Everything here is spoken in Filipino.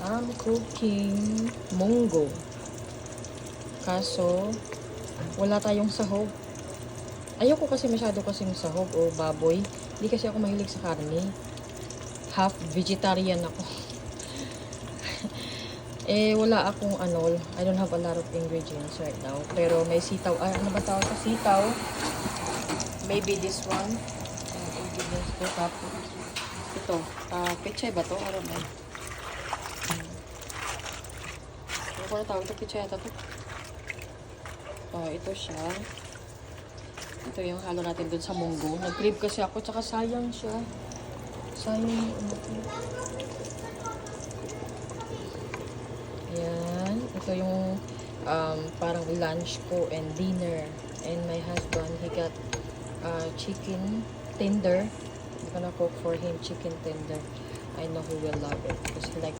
I'm cooking munggo. Kaso, wala tayong sahog. Ayoko kasi masyado kasing sahog o baboy. Hindi kasi ako mahilig sa karne. Half vegetarian ako. Wala akong I don't have a lot of ingredients right now. Pero may sitaw. Ay, ano ba tawag sa sitaw? Maybe this one. Ingredients ko. Tapos, ito. Pechay ba to? I don't know. Ano ko na tawag ito? Pechay ata to. Ito siya. Ito yung halo natin dun sa munggo. Nag-crave kasi ako. Tsaka sayang siya. Sayang yung Ayan. Ito yung parang lunch ko and dinner. And my husband, he got chicken tender. I'm gonna cook for him chicken tender. I know he will love it because he likes